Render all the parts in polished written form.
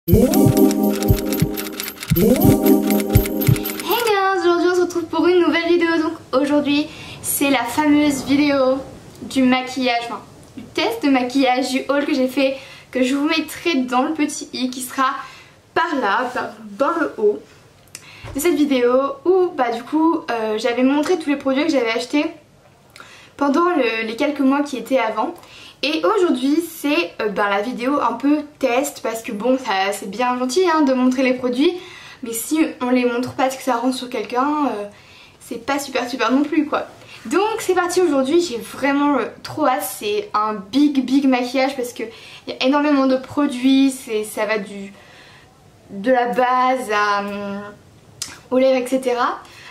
Hey girls, aujourd'hui on se retrouve pour une nouvelle vidéo. Donc aujourd'hui c'est la fameuse vidéo du maquillage, enfin du test de maquillage, du haul que j'ai fait, que je vous mettrai dans le petit i qui sera par là, dans le haut de cette vidéo où bah du coup j'avais montré tous les produits que j'avais achetés pendant les quelques mois qui étaient avant. Et aujourd'hui c'est la vidéo un peu test, parce que bon, c'est bien gentil hein, de montrer les produits, mais si on les montre pas parce que ça rentre sur quelqu'un, c'est pas super non plus quoi. Donc c'est parti, aujourd'hui j'ai vraiment trop hâte. C'est un big maquillage parce qu'il y a énormément de produits, ça va de la base aux lèvres, etc.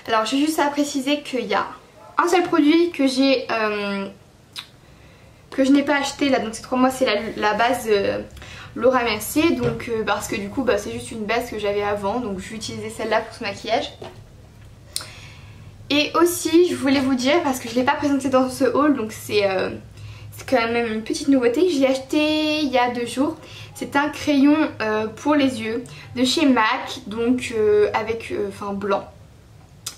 Alors j'ai juste à préciser qu'il y a un seul produit que j'ai que je n'ai pas acheté là, donc ces 3 mois, c'est la base Laura Mercier, donc parce que du coup c'est juste une base que j'avais avant, donc je vais utiliser celle-là pour ce maquillage. Et aussi je voulais vous dire, parce que je ne l'ai pas présenté dans ce haul, donc c'est quand même une petite nouveauté, je l'ai acheté il y a 2 jours. C'est un crayon pour les yeux de chez MAC, donc avec blanc.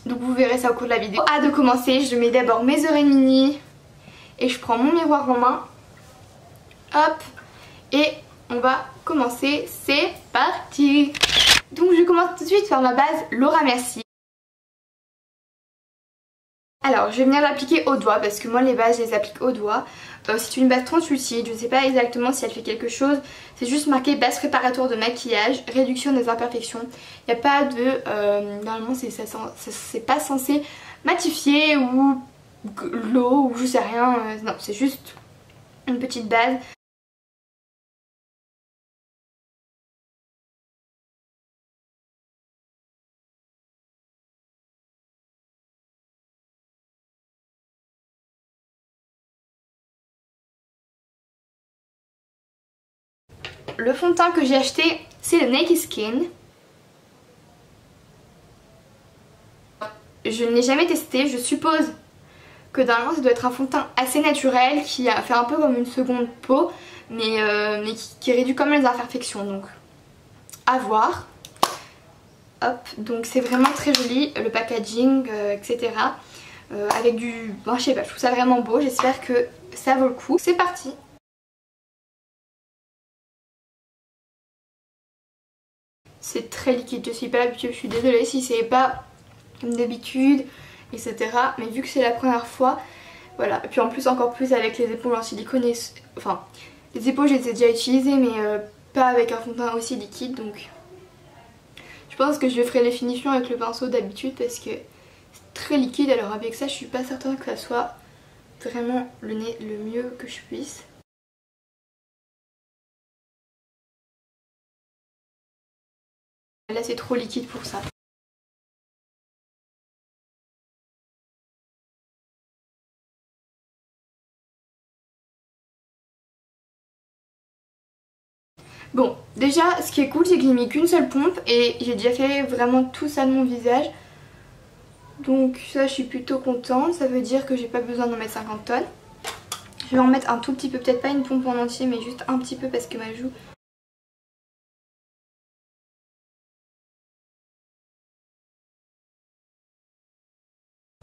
Donc vous verrez ça au cours de la vidéo. Hâte de commencer, je mets d'abord mes oreilles mini et je prends mon miroir en main. Hop, et on va commencer, c'est parti. Donc je commence tout de suite par ma base Laura Mercier. Alors je vais venir l'appliquer au doigt, parce que moi les bases je les applique au doigt. C'est une base translucide, je ne sais pas exactement si elle fait quelque chose. C'est juste marqué base préparatoire de maquillage, réduction des imperfections. Il n'y a pas de... normalement c'est pas censé matifier ou glow ou je sais rien. Non, c'est juste une petite base. Le fond de teint que j'ai acheté, c'est le Naked Skin. Je ne l'ai jamais testé, je suppose que normalement ça doit être un fond de teint assez naturel qui a fait un peu comme une seconde peau, mais qui réduit quand même les imperfections, donc à voir. Hop, donc c'est vraiment très joli, le packaging, etc. Avec du... Bon, je sais pas, je trouve ça vraiment beau, j'espère que ça vaut le coup. C'est parti! C'est très liquide, je suis pas habituée, je suis désolée si c'est pas comme d'habitude, etc. Mais vu que c'est la première fois, voilà. Et puis en plus, encore plus avec les éponges en silicone, enfin les éponges je les ai déjà utilisées, mais pas avec un fond de teint aussi liquide, donc je pense que je ferai les finitions avec le pinceau d'habitude parce que c'est très liquide. Alors avec ça je suis pas certaine que ça soit vraiment le mieux que je puisse. Là c'est trop liquide pour ça. Bon, déjà ce qui est cool c'est que j'ai mis qu'une seule pompe et j'ai déjà fait vraiment tout ça de mon visage. Donc ça je suis plutôt contente, ça veut dire que j'ai pas besoin d'en mettre 50 tonnes. Je vais en mettre un tout petit peu, peut-être pas une pompe en entier mais juste un petit peu parce que ma joue...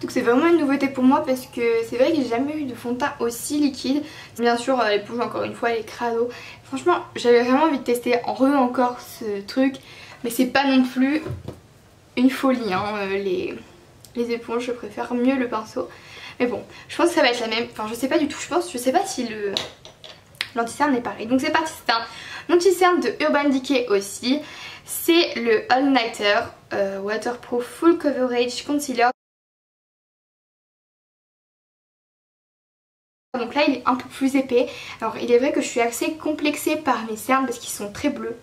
Donc c'est vraiment une nouveauté pour moi parce que c'est vrai que j'ai jamais eu de fond de teint aussi liquide. Bien sûr l'éponge encore une fois, les crados. Franchement j'avais vraiment envie de tester encore ce truc, mais c'est pas non plus une folie hein. Les éponges je préfère mieux le pinceau. Mais bon je pense que ça va être la même, enfin je sais pas du tout, je sais pas si l'anti-cerne est pareil. Donc c'est parti, c'est un anti-cerne de Urban Decay aussi. C'est le All Nighter Waterproof Full Coverage Concealer. Donc là il est un peu plus épais. Alors il est vrai que je suis assez complexée par mes cernes parce qu'ils sont très bleus.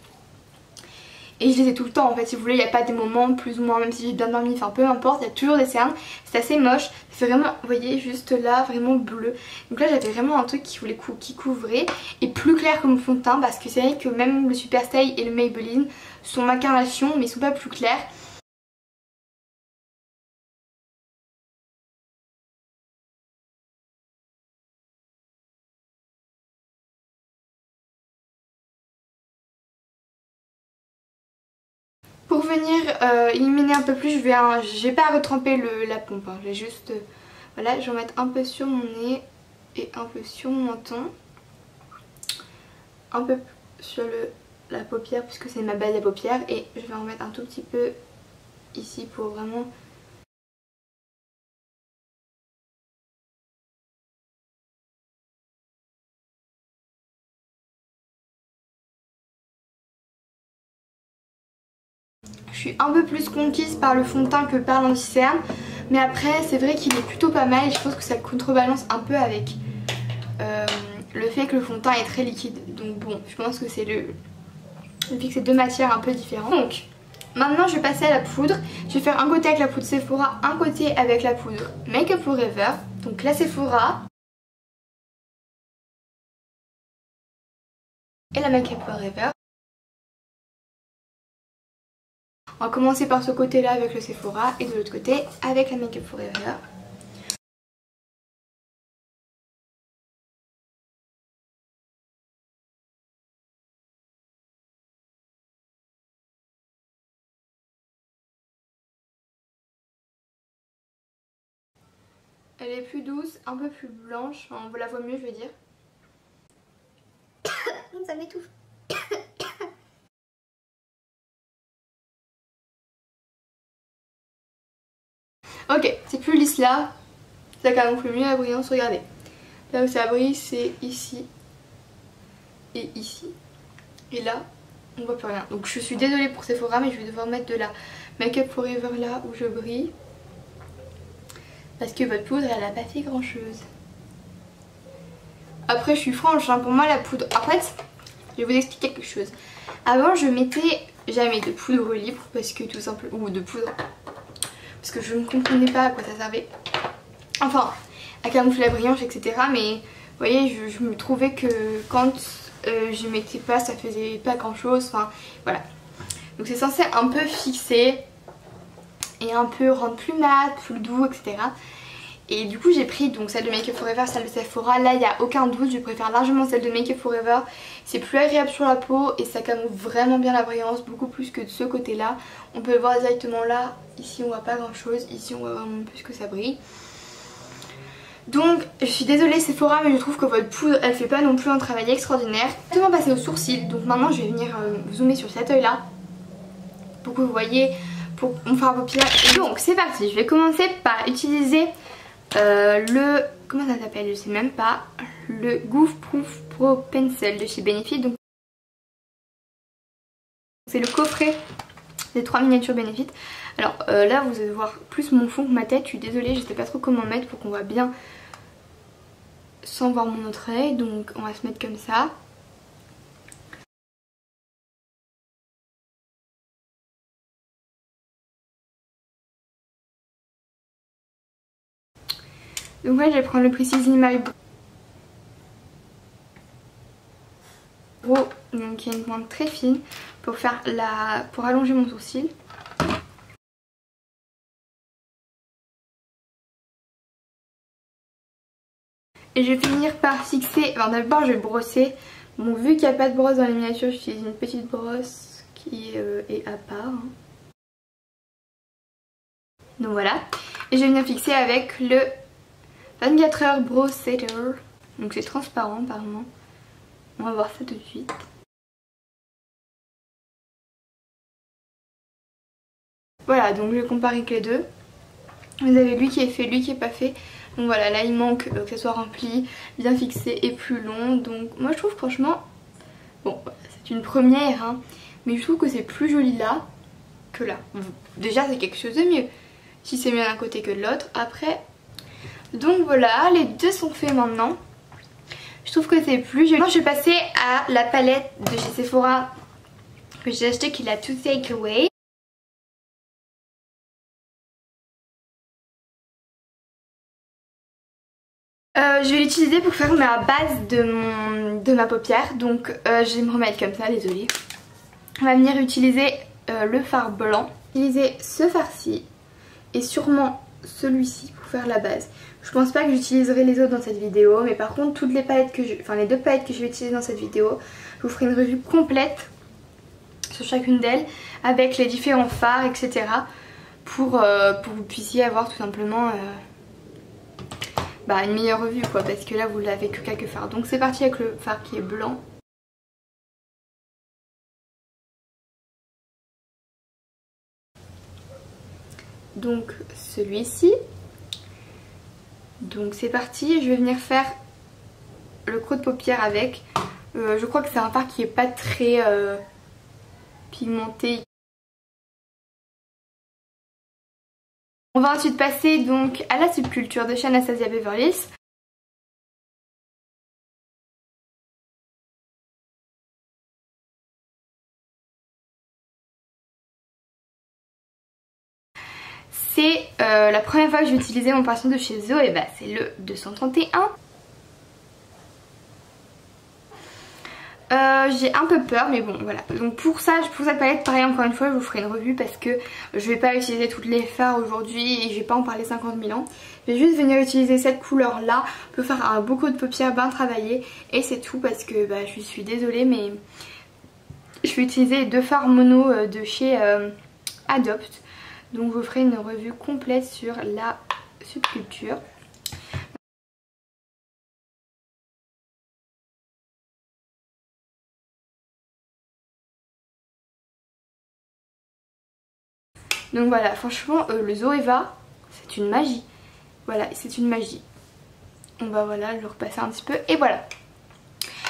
Et je les ai tout le temps en fait, si vous voulez, il n'y a pas des moments plus ou moins, même si j'ai bien dormi, enfin peu importe, il y a toujours des cernes. C'est assez moche, c'est vraiment, vous voyez, juste là, vraiment bleu. Donc là j'avais vraiment un truc qui couvrait et plus clair comme fond de teint, parce que c'est vrai que même le Superstay et le Maybelline sont ma carnation mais ils sont pas plus clairs. venir illuminer un peu plus, je vais pas retremper la pompe, hein. Je vais juste, voilà, je vais en mettre un peu sur mon nez et un peu sur mon menton, un peu sur la paupière puisque c'est ma base à paupières, et je vais en mettre un tout petit peu ici pour vraiment... Je suis un peu plus conquise par le fond de teint que par l'anti-cerne, mais après c'est vrai qu'il est plutôt pas mal et je pense que ça contrebalance un peu avec le fait que le fond de teint est très liquide. Donc bon, je pense que c'est le fait que c'est deux matières un peu différentes. Donc maintenant je vais passer à la poudre. Je vais faire un côté avec la poudre Sephora, un côté avec la poudre Make Up Forever. Donc la Sephora et la Make Up Forever. On va commencer par ce côté là avec le Sephora et de l'autre côté avec la Make Up Forever. Elle est plus douce, un peu plus blanche, enfin, on la voit mieux je veux dire. Ça m'étouffe. Ok, c'est plus lisse là, ça camoufle mieux la brillance, regardez. Là où ça brille c'est ici et ici. Et là, on voit plus rien. Donc je suis désolée pour Sephora mais je vais devoir mettre de la Make Up Forever là où je brille. Parce que votre poudre elle a pas fait grand chose. Après je suis franche, hein, pour moi la poudre... En fait, je vais vous expliquer quelque chose. Avant je mettais jamais de poudre libre parce que tout simplement... Ou de poudre... Parce que je ne comprenais pas à quoi ça servait. Enfin, à camoufler la brillance etc. Mais vous voyez, je me trouvais que quand je mettais pas, ça faisait pas grand chose. Enfin, voilà. Donc c'est censé un peu fixer et un peu rendre plus mat, plus doux, etc. Et du coup j'ai pris donc celle de Make Up Forever, celle de Sephora. Là il n'y a aucun doute, je préfère largement celle de Make Up Forever. C'est plus agréable sur la peau et ça camoufle vraiment bien la brillance, beaucoup plus que de ce côté là. On peut le voir directement là, ici on voit pas grand chose, ici on voit vraiment plus que ça brille. Donc je suis désolée Sephora mais je trouve que votre poudre elle fait pas non plus un travail extraordinaire. Directement passer aux sourcils, donc maintenant je vais venir zoomer sur cet œil là pour que vous voyez, pour mon fard à paupières. Et donc c'est parti, je vais commencer par utiliser le... Comment ça s'appelle? Je sais même pas. Le Goof Proof Pro Pencil de chez Benefit. Donc c'est le coffret des 3 miniatures Benefit. Alors là vous allez voir plus mon fond que ma tête. Je suis désolée, je sais pas trop comment mettre pour qu'on voit bien sans voir mon autre œil. Donc on va se mettre comme ça. Donc là je vais prendre le Precision My Brow, donc il y a une pointe très fine pour faire pour allonger mon sourcil. Et je vais finir par fixer, enfin d'abord je vais brosser. Bon, vu qu'il n'y a pas de brosse dans les miniatures, j'utilise une petite brosse qui est à part. Hein. Donc voilà. Et je vais venir fixer avec le 24 heures Brow Setter. Donc c'est transparent apparemment. On va voir ça tout de suite. Voilà, donc je vais comparer avec les deux. Vous avez lui qui est fait, lui qui est pas fait. Donc voilà, là il manque que ça soit rempli, bien fixé et plus long. Donc moi je trouve franchement, bon c'est une première hein, mais je trouve que c'est plus joli là que là. Déjà c'est quelque chose de mieux si c'est mieux d'un côté que de l'autre. Après, donc voilà, les deux sont faits maintenant. Je trouve que c'est plus joli. Moi je vais passer à la palette de chez Sephora que j'ai acheté qui est la To Take Away. Je vais l'utiliser pour faire ma base de ma paupière. Donc je vais me remettre comme ça, désolée. On va venir utiliser le fard blanc. Utiliser ce fard-ci et sûrement celui-ci pour faire la base. Je pense pas que j'utiliserai les autres dans cette vidéo, mais par contre toutes les palettes que les deux palettes que je vais utiliser dans cette vidéo, je vous ferai une revue complète sur chacune d'elles avec les différents fards, etc. Pour que vous puissiez avoir tout simplement une meilleure revue quoi, parce que là vous l'avez que quelques fards. Donc c'est parti avec le fard qui est blanc. Donc celui-ci. Donc c'est parti, je vais venir faire le creux de paupière avec. Je crois que c'est un fard qui est pas très pigmenté. On va ensuite passer donc à la subculture de chez Anastasia Beverly Hills. C'est la première fois que j'ai utilisé mon pinceau de chez Zoé, et c'est le 231. J'ai un peu peur mais bon voilà. Donc pour cette palette, pareil encore une fois je vous ferai une revue parce que je vais pas utiliser toutes les fards aujourd'hui et je vais pas en parler 50 000 ans. Je vais juste venir utiliser cette couleur là pour faire un beau creux de paupière bien travaillé et c'est tout parce que je suis désolée mais je vais utiliser les deux fards mono de chez Adopt. Donc je vous ferai une revue complète sur la subculture. Donc voilà, franchement le Zoeva c'est une magie. Voilà, c'est une magie. On va voilà le repasser un petit peu et voilà.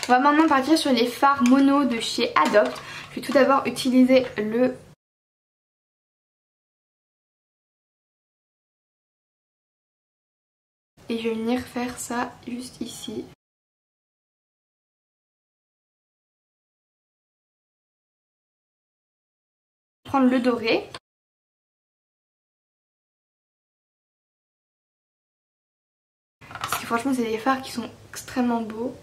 On va maintenant partir sur les fards mono de chez Adopt. Je vais tout d'abord utiliser le... Et je vais venir faire ça juste ici. Prendre le doré. Parce que franchement c'est des fards qui sont extrêmement beaux.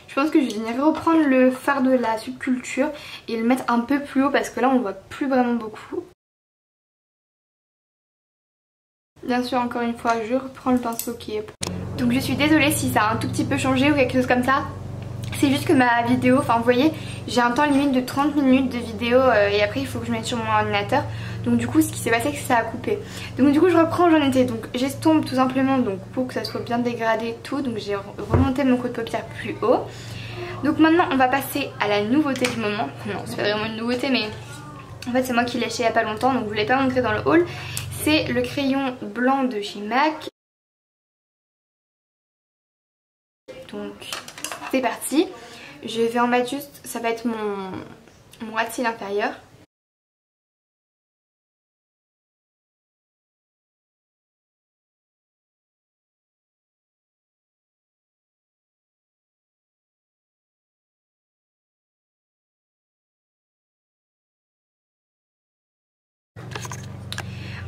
Je pense que je vais venir reprendre le fard de la subculture et le mettre un peu plus haut parce que là on le voit plus vraiment beaucoup. Bien sûr encore une fois je reprends le pinceau qui est... Donc je suis désolée si ça a un tout petit peu changé ou quelque chose comme ça. C'est juste que ma vidéo, enfin vous voyez, j'ai un temps limite de 30 minutes de vidéo et après il faut que je mette sur mon ordinateur. Donc du coup ce qui s'est passé c'est que ça a coupé. Donc du coup je reprends où j'en étais. Donc j'estompe tout simplement donc, pour que ça soit bien dégradé et tout. Donc j'ai remonté mon creux de paupière plus haut. Donc maintenant on va passer à la nouveauté du moment. Non c'est pas vraiment une nouveauté mais en fait c'est moi qui l'ai acheté il y a pas longtemps donc je vous l'ai pas montré dans le haul. C'est le crayon blanc de chez MAC. Donc c'est parti. Je vais en mettre juste, ça va être mon ras de cils inférieur.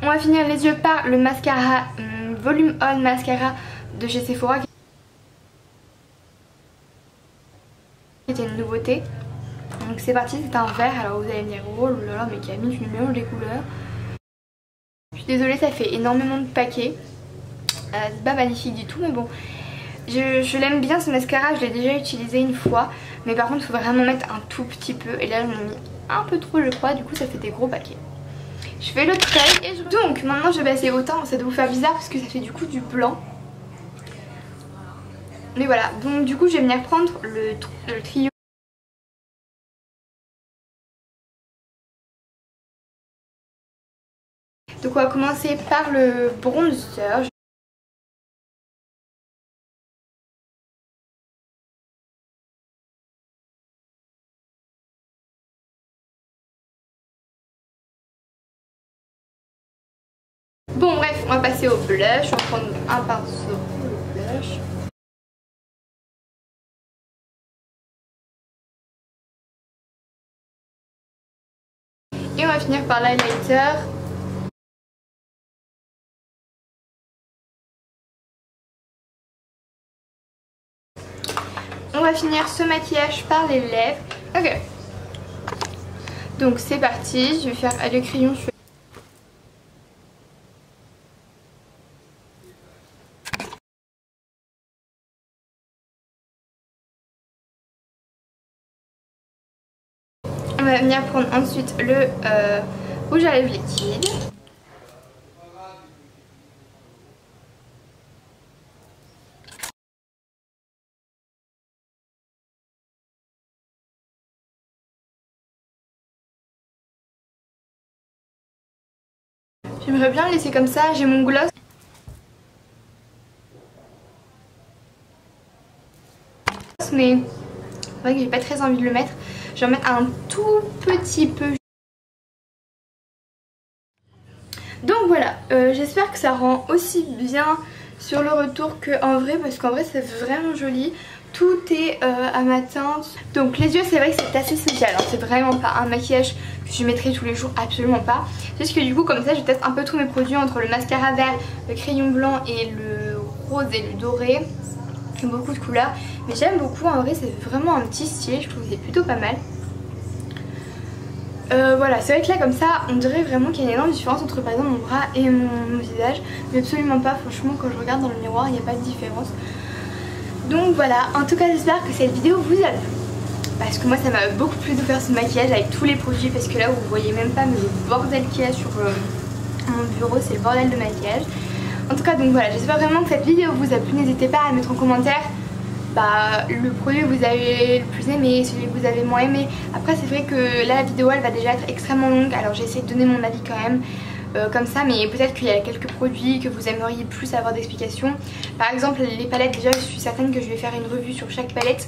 On va finir les yeux par le mascara Volume On Mascara de chez Sephora. C'était une nouveauté. Donc c'est parti, c'est un vert. Alors vous allez me dire oh là là mais Camille tu mélanges les couleurs. Je suis désolée ça fait énormément de paquets. C'est pas magnifique du tout mais bon. Je l'aime bien ce mascara, je l'ai déjà utilisé une fois. Mais par contre il faut vraiment mettre un tout petit peu. Et là j'en ai mis un peu trop je crois, du coup ça fait des gros paquets. Je fais le trait et donc maintenant je vais passer au teint. Ça doit vous faire bizarre parce que ça fait du coup du blanc. Mais voilà, donc du coup je vais venir prendre le trio. Donc on va commencer par le bronzer. Bon bref, on va passer au blush. On va prendre un pinceau pour le blush. Et on va finir par l'highlighter. On va finir ce maquillage par les lèvres. Ok. Donc c'est parti, je vais faire le crayon. On va venir prendre ensuite le rouge à lèvres liquide. J'aimerais bien le laisser comme ça, j'ai mon gloss. Mais c'est vrai que j'ai pas très envie de le mettre. Je vais en mettre un tout petit peu. Donc voilà, j'espère que ça rend aussi bien sur le retour qu'en vrai, parce qu'en vrai c'est vraiment joli. Tout est à ma teinte. Donc les yeux, c'est vrai que c'est assez social, hein. C'est vraiment pas un maquillage que je mettrai tous les jours, absolument pas. Juste que du coup comme ça je teste un peu tous mes produits entre le mascara vert, le crayon blanc et le rose et le doré. Beaucoup de couleurs, mais j'aime beaucoup, en vrai c'est vraiment un petit style, je trouve que c'est plutôt pas mal. Voilà, c'est vrai que là comme ça on dirait vraiment qu'il y a une énorme différence entre par exemple mon bras et mon visage, mais absolument pas, franchement quand je regarde dans le miroir il n'y a pas de différence. Donc voilà, en tout cas j'espère que cette vidéo vous a plu, parce que moi ça m'a beaucoup plu de faire ce maquillage avec tous les produits, parce que là vous voyez même pas mais le bordel qu'il y a sur mon bureau, c'est le bordel de maquillage. En tout cas donc voilà, j'espère vraiment que cette vidéo vous a plu, n'hésitez pas à mettre en commentaire le produit que vous avez le plus aimé, celui que vous avez moins aimé. Après c'est vrai que là la vidéo elle va déjà être extrêmement longue, alors j'ai essayé de donner mon avis quand même comme ça, mais peut-être qu'il y a quelques produits que vous aimeriez plus avoir d'explications. Par exemple les palettes, déjà je suis certaine que je vais faire une revue sur chaque palette,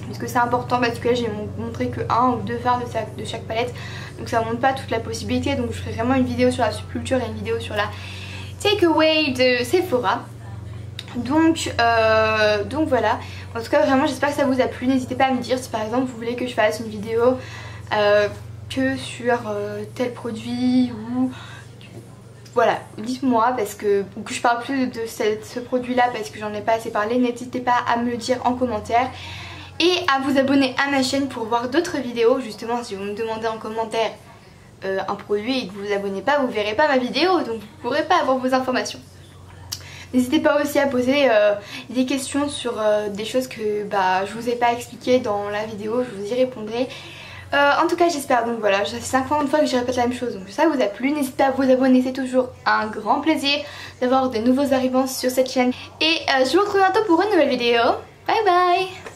parce que c'est important, parce que là j'ai montré que 1 ou 2 fards de chaque palette, donc ça montre pas toute la possibilité, donc je ferai vraiment une vidéo sur la Subculture et une vidéo sur la Takeaway de Sephora. Donc voilà, en tout cas vraiment j'espère que ça vous a plu. N'hésitez pas à me dire si par exemple vous voulez que je fasse une vidéo que sur tel produit, ou voilà, dites-moi, parce que, ou que je parle plus de ce produit là parce que j'en ai pas assez parlé. N'hésitez pas à me le dire en commentaire et à vous abonner à ma chaîne pour voir d'autres vidéos. Justement si vous me demandez en commentaire un produit et que vous vous abonnez pas, vous verrez pas ma vidéo, donc vous pourrez pas avoir vos informations. N'hésitez pas aussi à poser des questions sur des choses que je vous ai pas expliquées dans la vidéo, je vous y répondrai. En tout cas j'espère, donc voilà, ça fait 50 fois que je répète la même chose, donc ça vous a plu. N'hésitez pas à vous abonner, c'est toujours un grand plaisir d'avoir de nouveaux arrivants sur cette chaîne. Et je vous retrouve bientôt pour une nouvelle vidéo. Bye bye.